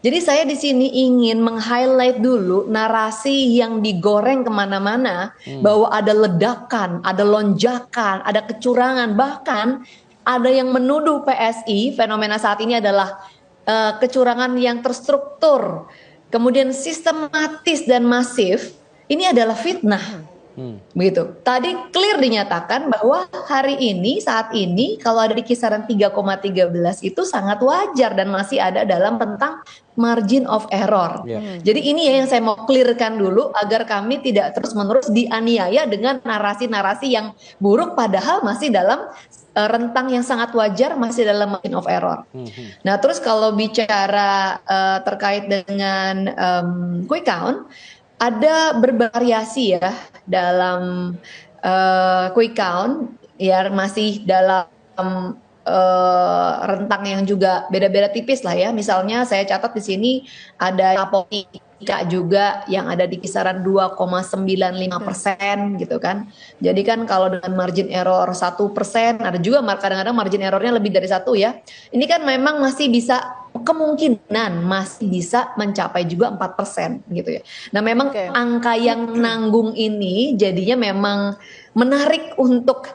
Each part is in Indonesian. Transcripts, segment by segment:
Jadi saya di sini ingin meng-highlight dulu narasi yang digoreng kemana-mana bahwa ada ledakan, ada lonjakan, ada kecurangan, bahkan ada yang menuduh PSI fenomena saat ini adalah kecurangan yang terstruktur, kemudian sistematis dan masif. Ini adalah fitnah. Begitu. Tadi clear dinyatakan bahwa hari ini, saat ini kalau ada di kisaran 3,13 itu sangat wajar dan masih ada dalam tentang margin of error. Jadi ini ya yang saya mau clearkan dulu agar kami tidak terus-menerus dianiaya dengan narasi-narasi yang buruk padahal masih dalam rentang yang sangat wajar, masih dalam margin of error. Nah, terus kalau bicara terkait dengan quick count, ada bervariasi ya dalam quick count, ya masih dalam rentang yang juga beda-beda tipis lah ya. Misalnya saya catat di sini ada Apotika juga yang ada di kisaran 2,95% gitu kan. Jadi kan kalau dengan margin error 1%, ada juga kadang-kadang margin errornya lebih dari 1 ya. Ini kan memang masih bisa, kemungkinan masih bisa mencapai juga 4% gitu ya. Nah memang angka yang nanggung ini jadinya memang menarik untuk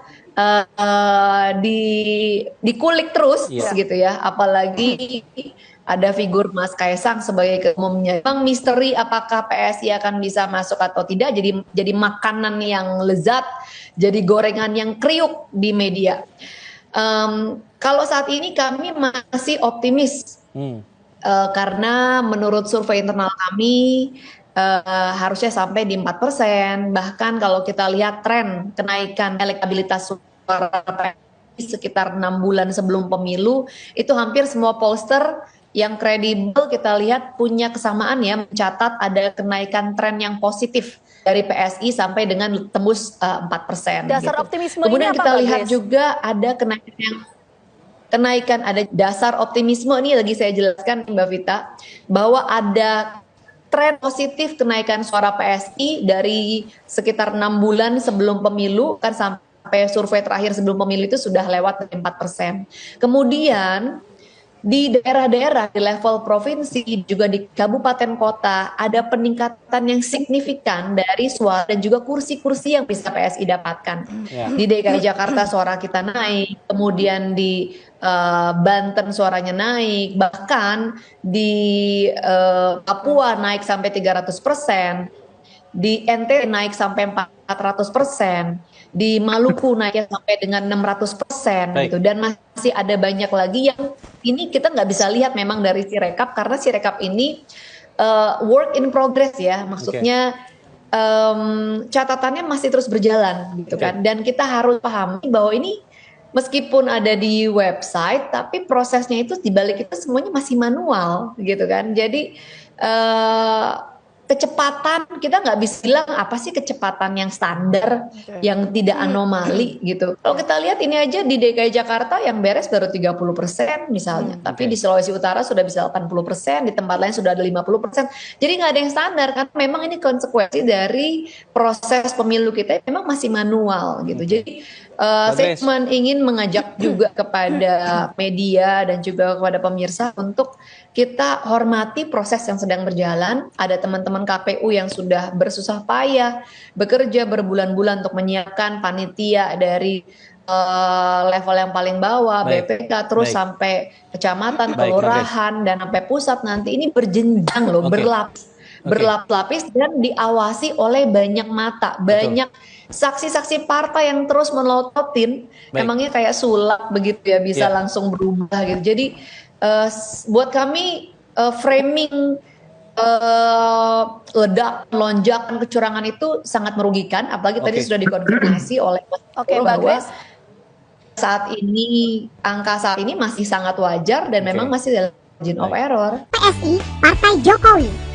dikulik terus gitu ya, apalagi ada figur Mas Kaisang sebagai ketua umumnya. Memang misteri apakah PSI akan bisa masuk atau tidak, jadi makanan yang lezat, jadi gorengan yang kriuk di media. Kalau saat ini kami masih optimis karena menurut survei internal kami harusnya sampai di 4%. Bahkan kalau kita lihat tren kenaikan elektabilitas suara sekitar 6 bulan sebelum pemilu, itu hampir semua pollster yang kredibel kita lihat punya kesamaan ya, mencatat ada kenaikan tren yang positif dari PSI sampai dengan tembus 4%. Dasar gitu. optimisme Kemudian ini apa, kita Mbak lihat Grace? juga ada kenaikan, ada dasar optimisme ini lagi saya jelaskan Mbak Vita, bahwa ada tren positif kenaikan suara PSI dari sekitar 6 bulan sebelum pemilu, kan sampai survei terakhir sebelum pemilu itu sudah lewat 4%. Kemudian di daerah-daerah, di level provinsi, juga di kabupaten kota, ada peningkatan yang signifikan dari suara dan juga kursi-kursi yang bisa PSI dapatkan. Di DKI Jakarta suara kita naik, kemudian di Banten suaranya naik, bahkan di Papua naik sampai 300%, di NTT naik sampai 400%, di Maluku naiknya sampai dengan 600% gitu, dan masih ada banyak lagi yang ini kita nggak bisa lihat memang dari Sirekap karena Sirekap ini work in progress ya, maksudnya catatannya masih terus berjalan gitu kan, dan kita harus pahami bahwa ini meskipun ada di website tapi prosesnya itu dibalik itu semuanya masih manual gitu kan. Jadi kecepatan kita nggak bisa bilang apa sih kecepatan yang standar, yang tidak anomali gitu. Kalau kita lihat ini aja di DKI Jakarta yang beres baru 30% misalnya, tapi di Sulawesi Utara sudah bisa 80%, di tempat lain sudah ada 50%. Jadi nggak ada yang standar karena memang ini konsekuensi dari proses pemilu kita memang masih manual gitu. Jadi saya ingin mengajak juga kepada media dan juga kepada pemirsa untuk kita hormati proses yang sedang berjalan. Ada teman-teman KPU yang sudah bersusah payah bekerja berbulan-bulan untuk menyiapkan panitia dari level yang paling bawah, BPK, terus sampai kecamatan, kelurahan, dan sampai pusat nanti. Ini berjenjang loh, berlapis-lapis dan diawasi oleh banyak mata, banyak saksi-saksi partai yang terus melototin. Emangnya kayak sulap begitu ya, bisa langsung berubah gitu. Jadi buat kami framing ledak, lonjakan, kecurangan itu sangat merugikan, apalagi tadi sudah dikonfirmasi oleh Mbak Grace, saat ini angka saat ini masih sangat wajar dan memang masih dalam margin of error. PSI Partai Jokowi.